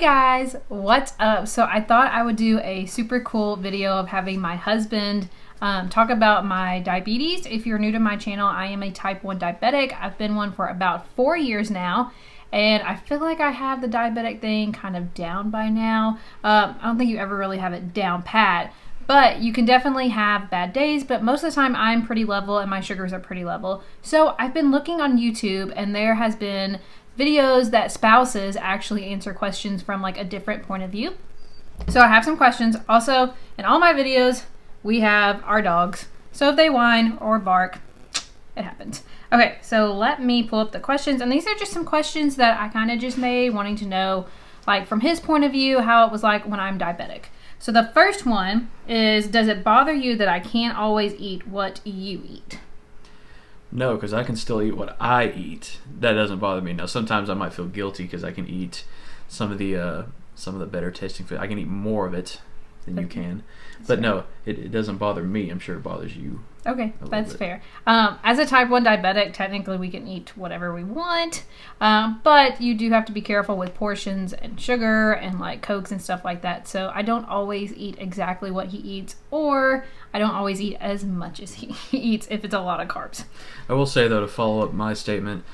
Hey guys, what's up? So I thought I would do a super cool video of having my husband talk about my diabetes. If you're new to my channel, I am a type 1 diabetic. I've been one for about 4 years now, and I feel like I have the diabetic thing kind of down by now. I don't think you ever really have it down pat, but you can definitely have bad days, but most of the time I'm pretty level and my sugars are pretty level. So I've been looking on YouTube, and there has been videos that spouses actually answer questions from like a different point of view. So I have some questions. Also, in all my videos, we have our dogs. So if they whine or bark, it happens. Okay, so let me pull up the questions. And these are just some questions that I kind of just made, wanting to know, like from his point of view, how it was like when I'm diabetic. So the first one is, does it bother you that I can't always eat what you eat? No, because I can still eat what I eat. That doesn't bother me. Now, sometimes I might feel guilty because I can eat some of the better tasting food. I can eat more of it than you can. But no, it doesn't bother me. I'm sure it bothers you. Okay, that's fair. As a type 1 diabetic, technically we can eat whatever we want, but you do have to be careful with portions and sugar and like Cokes and stuff like that. So I don't always eat exactly what he eats, or I don't always eat as much as he eats if it's a lot of carbs. I will say, though, to follow up my statement,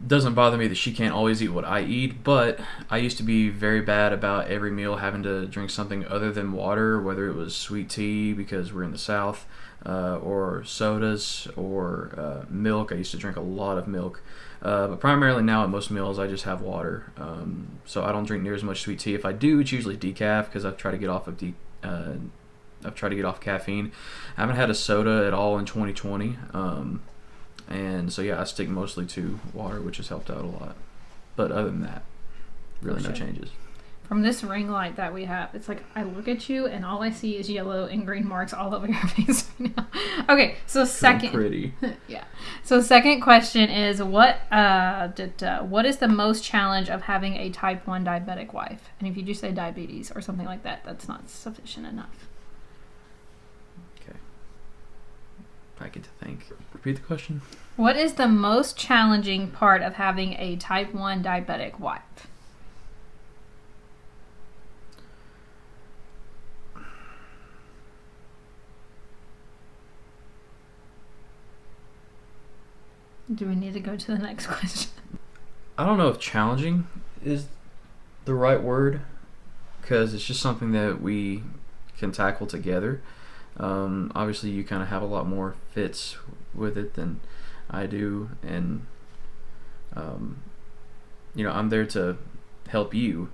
doesn't bother me that she can't always eat what I eat, but I used to be very bad about every meal having to drink something other than water, whether it was sweet tea because we're in the South, or sodas, or milk. I used to drink a lot of milk, but primarily now at most meals I just have water. So I don't drink near as much sweet tea. If I do, it's usually decaf because I've tried to get off of I've tried to get off caffeine. I haven't had a soda at all in 2020. And so, yeah, I stick mostly to water, which has helped out a lot. But other than that, really no changes. From this ring light that we have, it's like I look at you and all I see is yellow and green marks all over your face right now. Okay, so second. Pretty. Yeah. So second question is, what is the most challenge of having a type 1 diabetic wife? And if you just say diabetes or something like that, that's not sufficient enough. Okay. I get to think. Repeat the question. What is the most challenging part of having a type 1 diabetic wife? Do we need to go to the next question? I don't know if challenging is the right word, because it's just something that we can tackle together. Obviously, you kind of have a lot more fits with it than I do, and I'm there to help you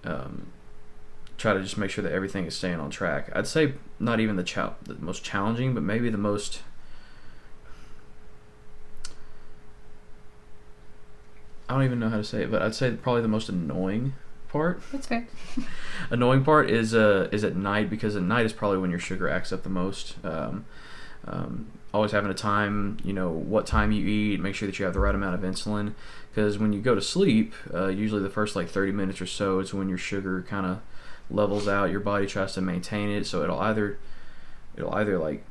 try to just make sure that everything is staying on track. I'd say not even the most challenging, but maybe the most, I don't even know how to say it, but I'd say probably the most annoying part. That's fair. Annoying part is at night, because at night is probably when your sugar acts up the most. Always having a time, what time you eat, make sure that you have the right amount of insulin, because when you go to sleep, usually the first like 30 minutes or so is when your sugar kind of levels out. Your body tries to maintain it, so it'll either like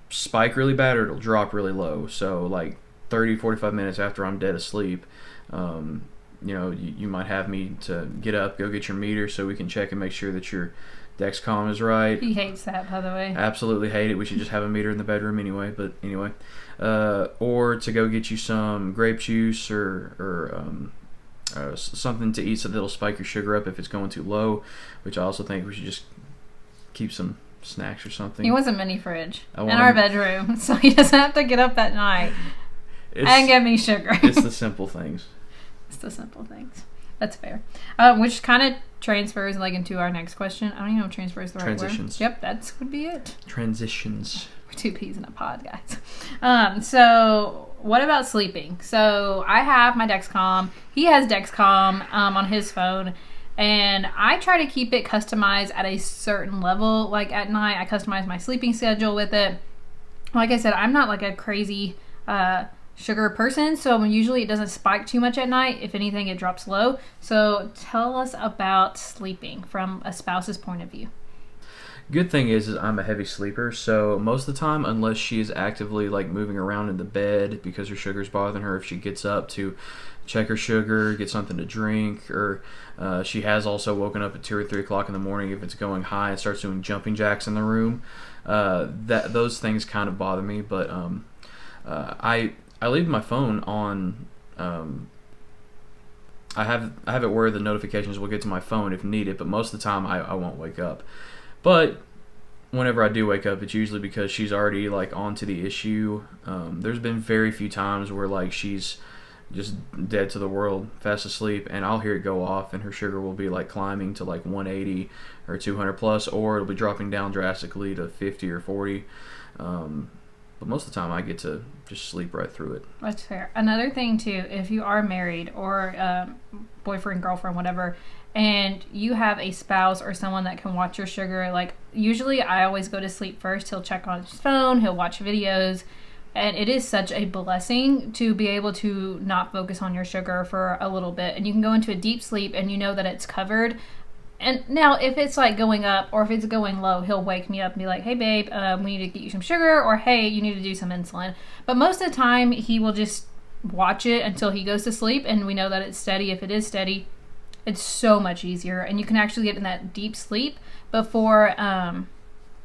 spike really bad or it'll drop really low. So like 30-45 minutes after I'm dead asleep, you might have me to get up, go get your meter so we can check and make sure that your Dexcom is right. He hates that, by the way. Absolutely hate it. We should just have a meter in the bedroom anyway. But anyway, or to go get you some grape juice or something to eat so that'll spike your sugar up if it's going too low. Which I also think we should just keep some snacks or something. He wants a mini fridge in our bedroom, so he doesn't have to get up at night and get me sugar. It's the simple things. It's the simple things. That's fair. Which kind of transfers like into our next question. I don't even know if transfer is the right word. Transitions. Yep, that would be it. Transitions. We're 2 peas in a pod, guys. So what about sleeping? So I have my Dexcom. He has Dexcom on his phone. And I try to keep it customized at a certain level. Like at night, I customize my sleeping schedule with it. Like I said, I'm not like a crazy sugar person, so usually it doesn't spike too much at night. If anything, it drops low. So tell us about sleeping from a spouse's point of view. Good thing is I'm a heavy sleeper, so most of the time, unless she is actively like moving around in the bed because her sugar's bothering her, if she gets up to check her sugar, get something to drink, or she has also woken up at 2 or 3 o'clock in the morning if it's going high and starts doing jumping jacks in the room. That those things kind of bother me, but I leave my phone on. I have it where the notifications will get to my phone if needed, but most of the time I won't wake up. But whenever I do wake up, it's usually because she's already like onto the issue. There's been very few times where like she's just dead to the world, fast asleep, and I'll hear it go off, and her sugar will be like climbing to like 180 or 200 plus, or it'll be dropping down drastically to 50 or 40. But most of the time, I get to just sleep right through it. That's fair. Another thing too, if you are married or boyfriend, girlfriend, whatever, and you have a spouse or someone that can watch your sugar, like usually I always go to sleep first. He'll check on his phone, he'll watch videos, and it is such a blessing to be able to not focus on your sugar for a little bit, and you can go into a deep sleep and you know that it's covered. And now if it's like going up or if it's going low, he'll wake me up and be like, hey babe, we need to get you some sugar, or hey, you need to do some insulin. But most of the time he will just watch it until he goes to sleep, and we know that it's steady. If it is steady, it's so much easier, and you can actually get in that deep sleep before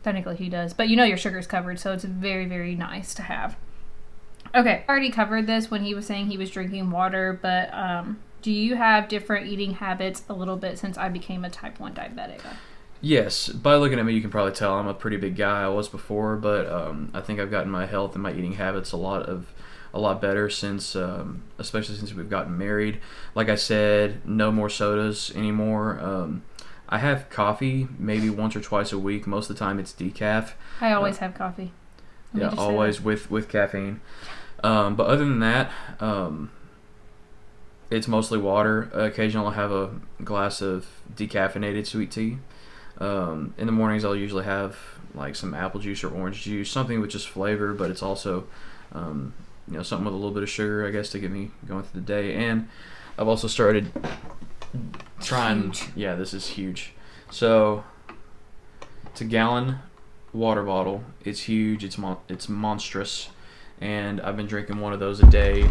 technically he does, but you know your sugar's covered, so it's very, very nice to have. Okay, I already covered this when he was saying he was drinking water, but do you have different eating habits a little bit since I became a type 1 diabetic? Yes, by looking at me, you can probably tell I'm a pretty big guy. I was before, but I think I've gotten my health and my eating habits a lot better since, especially since we've gotten married. Like I said, no more sodas anymore. I have coffee maybe once or twice a week. Most of the time, it's decaf. I always have coffee. Yeah, always with caffeine. But other than that, it's mostly water. Occasionally, I'll have a glass of decaffeinated sweet tea. In the mornings, I'll usually have like some apple juice or orange juice, something with just flavor, but it's also something with a little bit of sugar, I guess, to get me going through the day. And I've also started trying. Huge. Yeah, this is huge. So it's a gallon water bottle. It's huge. It's monstrous, and I've been drinking one of those a day.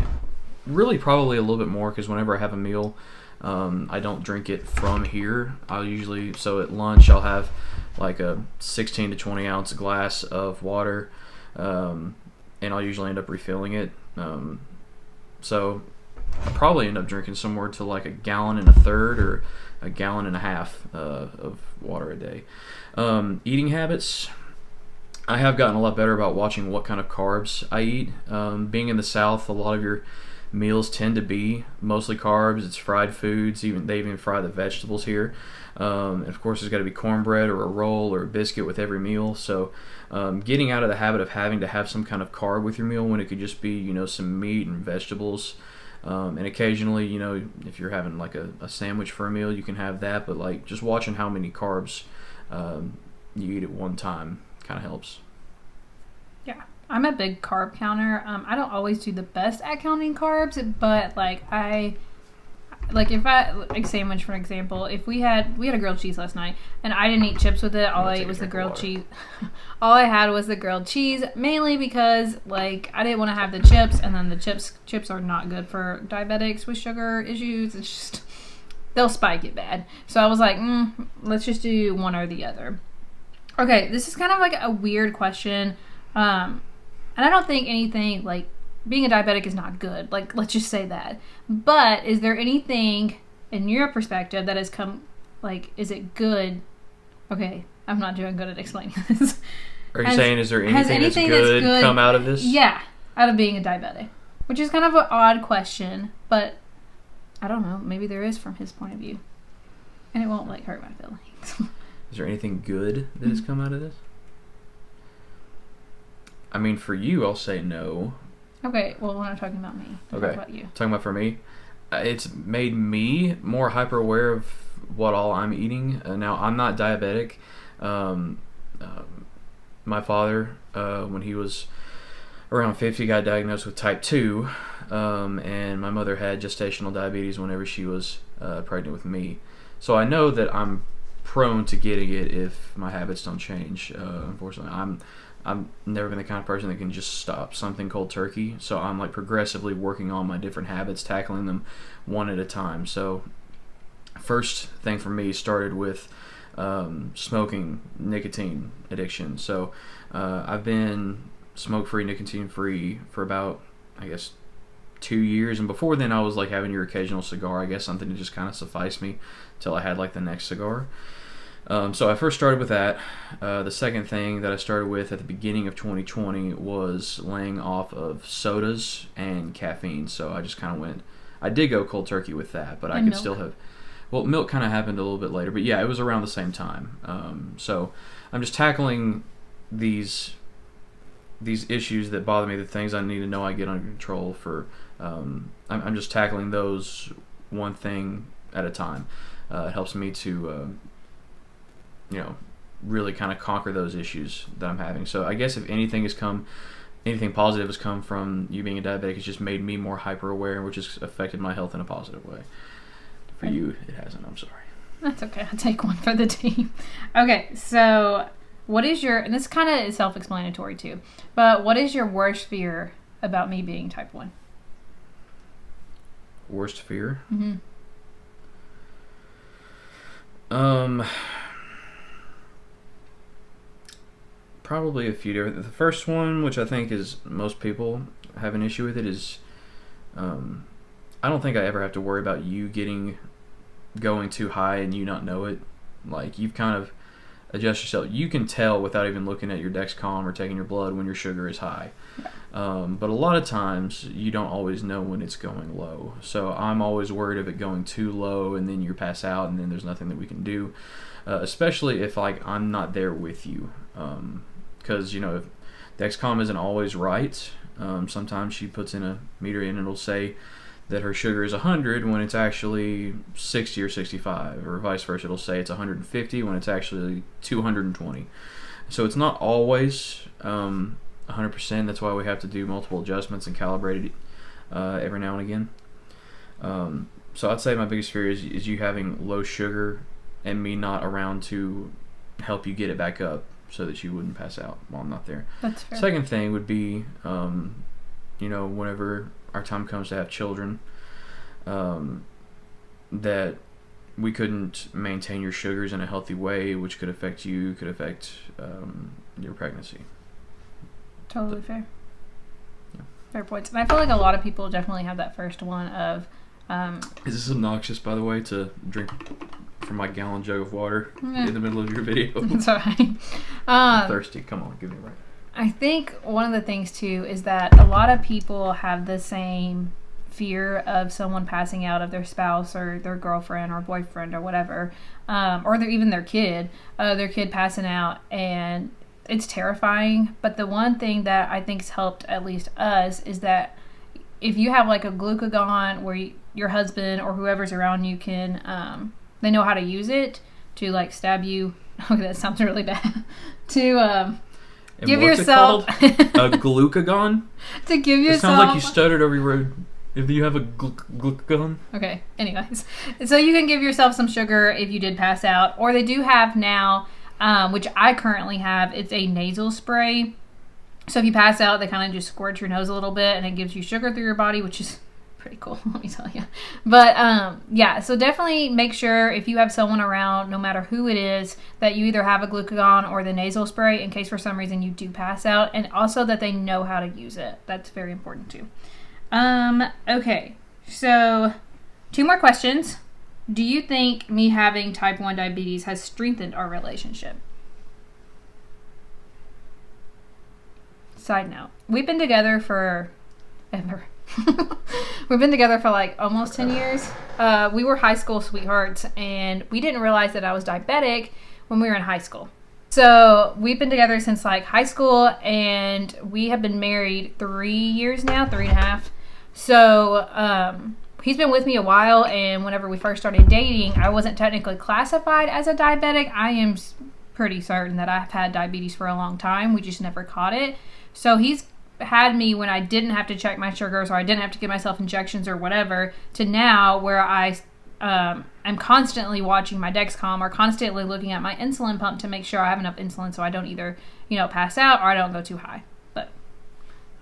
Really, probably a little bit more, because whenever I have a meal, I don't drink it from here. So at lunch I'll have like a 16 to 20 ounce glass of water, and I'll usually end up refilling it. So I probably end up drinking somewhere to like a gallon and a third or a gallon and a half of water a day. Eating habits, I have gotten a lot better about watching what kind of carbs I eat. Being in the South, a lot of your meals tend to be mostly carbs. It's fried foods. They even fry the vegetables here. And of course, there's got to be cornbread or a roll or a biscuit with every meal. So getting out of the habit of having to have some kind of carb with your meal when it could just be some meat and vegetables. And occasionally, if you're having like a sandwich for a meal, you can have that. But like just watching how many carbs you eat at one time kind of helps. Yeah. I'm a big carb counter. I don't always do the best at counting carbs, but if I sandwich, for example, if we had a grilled cheese last night and I didn't eat chips with it, all I ate was the grilled cheese. All I had was the grilled cheese, mainly because I didn't want to have the chips, and then the chips are not good for diabetics with sugar issues. It's just they'll spike it bad. So I was like, let's just do one or the other. Okay, this is kind of like a weird question. And I don't think anything like being a diabetic is not good. Like, let's just say that. But is there anything in your perspective that has come, is it good? Okay, I'm not doing good at explaining this. Are you saying, is there anything that's good come out of this? Yeah, out of being a diabetic. Which is kind of an odd question, but I don't know. Maybe there is from his point of view. And it won't, hurt my feelings. Is there anything good that has come out of this? I mean, for you, I'll say no. Okay, well, we're not talking about me. We're talking about you. Talking about for me, it's made me more hyper aware of what all I'm eating. Now, I'm not diabetic. My father, when he was around 50, got diagnosed with type 2, and my mother had gestational diabetes whenever she was pregnant with me. So I know that I'm prone to getting it if my habits don't change. Unfortunately, I've never been the kind of person that can just stop something cold turkey. So I'm like progressively working on my different habits, tackling them one at a time. So first thing for me started with smoking, nicotine addiction. So I've been smoke-free, nicotine-free for about, I guess, 2 years. And before then, I was like having your occasional cigar, I guess, something to just kind of suffice me till I had like the next cigar. So I first started with that. The second thing that I started with at the beginning of 2020 was laying off of sodas and caffeine. So I just kind of went, I did go cold turkey with that, but I could still have, well, milk kind of happened a little bit later, but yeah, it was around the same time. So I'm just tackling these issues that bother me, the things I need to know I get under control for. I'm just tackling those one thing at a time. It helps me to, really kind of conquer those issues that I'm having. So I guess if anything positive has come from you being a diabetic, it's just made me more hyper aware, which has affected my health in a positive way. For you, it hasn't. I'm sorry. That's okay. I'll take one for the team. Okay, so what is your, and this kind of is self-explanatory too, but what is your worst fear about me being type 1? Worst fear? Mm-hmm. Probably a few different. The first one, which I think is most people have an issue with it, is I don't think I ever have to worry about you going too high and you not know it. Like, you've kind of adjust yourself. You can tell without even looking at your Dexcom or taking your blood when your sugar is high. But a lot of times you don't always know when it's going low. So I'm always worried of it going too low and then you pass out and then there's nothing that we can do. Especially if like I'm not there with you. Because if Dexcom isn't always right. Sometimes she puts in a meter and it'll say that her sugar is 100 when it's actually 60 or 65, or vice versa. It'll say it's 150 when it's actually 220. So it's not always 100%. That's why we have to do multiple adjustments and calibrate it every now and again. So I'd say my biggest fear is you having low sugar and me not around to help you get it back up so that you wouldn't pass out while I'm not there. That's fair. Second thing would be, whenever our time comes to have children, that we couldn't maintain your sugars in a healthy way, which could affect you, could affect your pregnancy. Totally fair. Yeah. Fair points. And I feel like a lot of people definitely have that first one of... Is this obnoxious, by the way, to drink from my gallon jug of water in the middle of your video? It's all right. I'm thirsty. Come on, give me a break. I think one of the things, too, is that a lot of people have the same fear of someone passing out, of their spouse or their girlfriend or boyfriend or whatever, or even their kid passing out, and it's terrifying. But the one thing that I think's helped at least us is that if you have like a glucagon where your husband or whoever's around you can, they know how to use it to like stab you. Okay, that sounds really bad. To and give what's yourself it called? A glucagon? To give yourself... It sounds like you stuttered over your word. If you have a glucagon? Okay, anyways. So you can give yourself some sugar if you did pass out. Or they do have now, which I currently have, it's a nasal spray. So if you pass out, they kind of just squirt your nose a little bit and it gives you sugar through your body, which is pretty cool, let me tell you. But yeah, so definitely make sure if you have someone around, no matter who it is, that you either have a glucagon or the nasal spray in case for some reason you do pass out, and also that they know how to use it. That's very important too. Okay, so 2 more questions. Do you think me having type 1 diabetes has strengthened our relationship? Side note, we've been together for ever. We've been together for like almost 10 years. We were high school sweethearts, and we didn't realize that I was diabetic when we were in high school. So we've been together since like high school, and we have been married 3 years now, 3.5. So he's been with me a while, and whenever we first started dating, I wasn't technically classified as a diabetic. I am pretty certain that I've had diabetes for a long time. We just never caught it. So he's had me when I didn't have to check my sugars or I didn't have to give myself injections or whatever, to now where I I'm constantly watching my Dexcom or constantly looking at my insulin pump to make sure I have enough insulin so I don't either, pass out or I don't go too high. But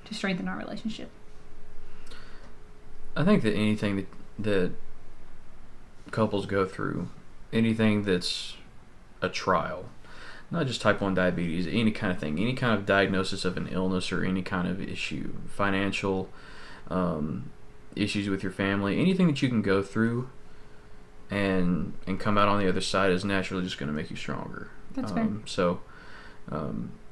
to strengthen our relationship. I think that anything that couples go through, anything that's a trial, not just type 1 diabetes, any kind of thing, any kind of diagnosis of an illness or any kind of issue, financial issues with your family, anything that you can go through and come out on the other side is naturally just going to make you stronger. That's fair.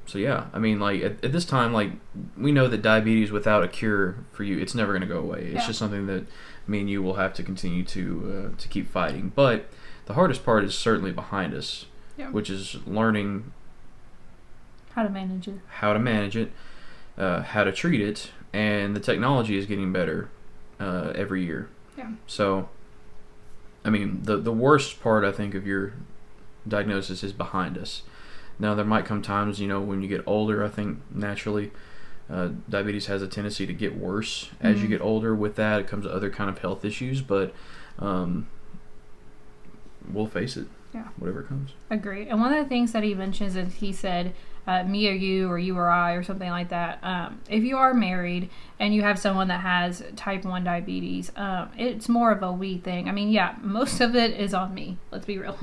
So yeah, I mean, like at this time, like we know that diabetes without a cure for you, it's never going to go away. It's just something that me and you will have to continue to keep fighting. But the hardest part is certainly behind us, which is learning how to manage it, how to treat it, and the technology is getting better every year. Yeah. So, I mean, the worst part, I think, of your diagnosis is behind us. Now, there might come times, when you get older, I think naturally diabetes has a tendency to get worse as you get older. With that, it comes other kind of health issues, but we'll face it. Yeah. Whatever comes. Agree. And one of the things that he mentions is he said, me or you or I or something like that, if you are married and you have someone that has type 1 diabetes, it's more of a we thing. I mean, yeah, most of it is on me. Let's be real.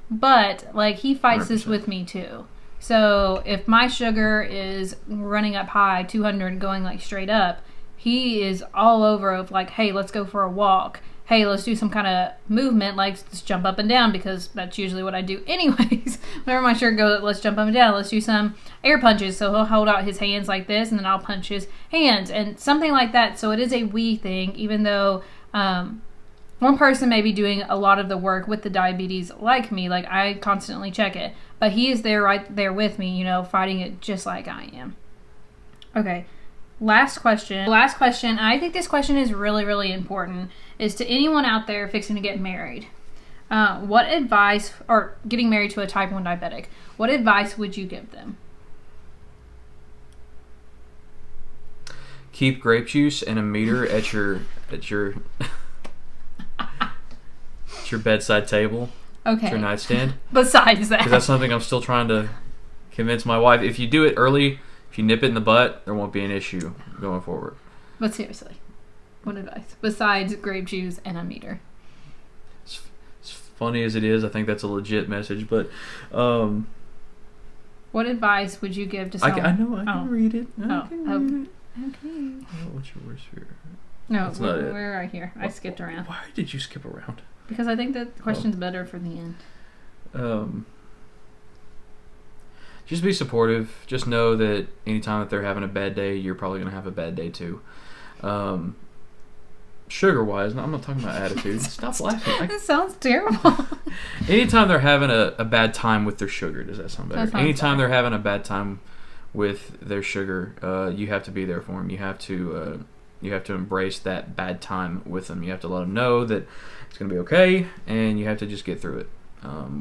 But, like, he fights 100%. This with me, too. So, if my sugar is running up high, 200, going, like, straight up, he is all over of, like, hey, let's go for a walk. Hey, let's do some kind of movement, like, let's jump up and down, because that's usually what I do anyways. Whenever my sugar goes, let's jump up and down. Let's do some air punches. So, he'll hold out his hands like this, and then I'll punch his hands, and something like that. So, it is a we thing, even though... one person may be doing a lot of the work with the diabetes like me. Like, I constantly check it. But he is there right there with me, fighting it just like I am. Okay, last question. I think this question is really, really important, is to anyone out there fixing to get married. What advice, or getting married to a type 1 diabetic, what advice would you give them? Keep grape juice and a meter at your your bedside table. Okay. It's your nightstand. Besides that. Because that's something I'm still trying to convince my wife. If you do it early, if you nip it in the butt, there won't be an issue going forward. But seriously, what advice? Besides grape juice and a meter. As funny as it is, I think that's a legit message, but... what advice would you give to someone? I know, I can read it. I can read it. Okay. What's your worst fear? No, we're right here. I skipped around. Why did you skip around? Because I think that the question's better for the end. Just be supportive. Just know that anytime that they're having a bad day, you're probably going to have a bad day too. Sugar-wise, I'm not talking about attitude. Stop laughing. That sounds terrible. Anytime they're having a bad time with their sugar, does that sound better? Anytime they're having a bad time with their sugar, you have to be there for them. You have to embrace that bad time with them. You have to let them know that it's going to be okay, and you have to just get through it.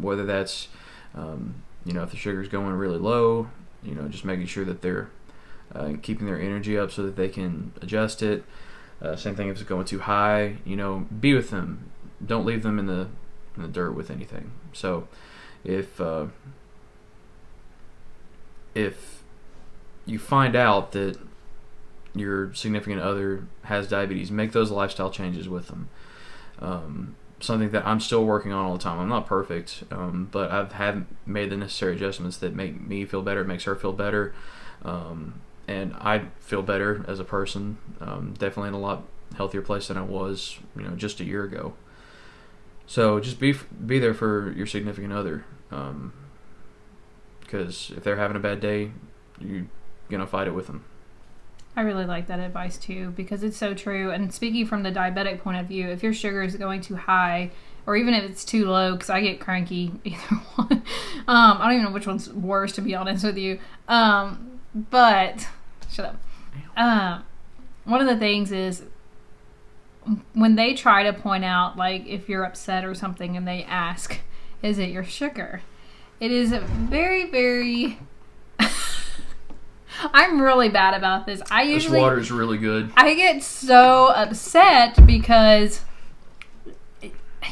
Whether that's, if the sugar's going really low, just making sure that they're keeping their energy up so that they can adjust it. Same thing if it's going too high. Be with them. Don't leave them in the dirt with anything. So, if you find out that your significant other has diabetes, make those lifestyle changes with them. Something that I'm still working on all the time. I'm not perfect, but I've made the necessary adjustments that make me feel better. It makes her feel better, and I feel better as a person. Definitely in a lot healthier place than I was, just a year ago. So just be there for your significant other, because if they're having a bad day, you're gonna fight it with them. I really like that advice too, because it's so true. And speaking from the diabetic point of view, if your sugar is going too high, or even if it's too low, because I get cranky, either one. I don't even know which one's worse, to be honest with you. But shut up. One of the things is when they try to point out, like, if you're upset or something, and they ask, "Is it your sugar?" It is very, very. I'm really bad about this. This water's really good. I get so upset because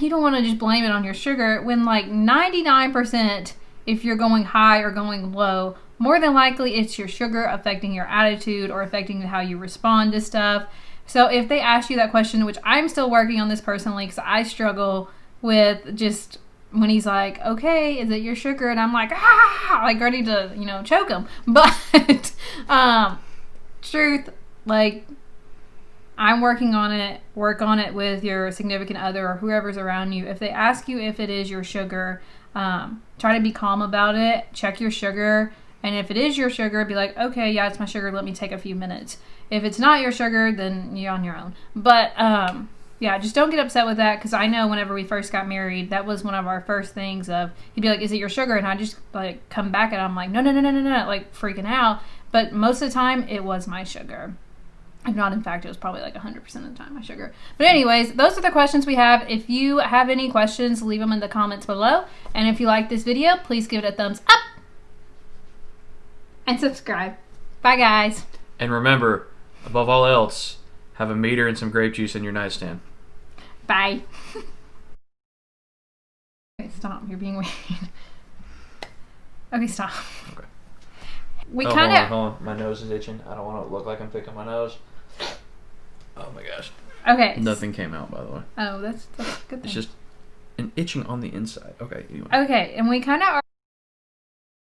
you don't want to just blame it on your sugar when like 99%, if you're going high or going low, more than likely it's your sugar affecting your attitude or affecting how you respond to stuff. So if they ask you that question, which I'm still working on this personally because I struggle with just when he's like, okay, is it your sugar? And I'm like, like ready to, choke him. But truth, like, I'm working on it. Work on it with your significant other or whoever's around you. If they ask you if it is your sugar, try to be calm about it. Check your sugar. And if it is your sugar, be like, okay, yeah, it's my sugar. Let me take a few minutes. If it's not your sugar, then you're on your own. But, yeah, just don't get upset with that because I know whenever we first got married, that was one of our first things of, he'd be like, is it your sugar? And I just, like, come back and I'm like, no, like, freaking out. But most of the time, it was my sugar. If not, in fact, it was probably like 100% of the time my sugar. But anyways, those are the questions we have. If you have any questions, leave them in the comments below. And if you like this video, please give it a thumbs up. And subscribe. Bye, guys. And remember, above all else, have a meter and some grape juice in your nightstand. Bye. Okay, stop. You're being weird. Okay, stop. Okay. We kind of... Hold on. My nose is itching. I don't want to look like I'm picking my nose. Oh, my gosh. Okay. Nothing came out, by the way. Oh, that's a good thing. It's just an itching on the inside. Okay, anyway. Okay, and we kind of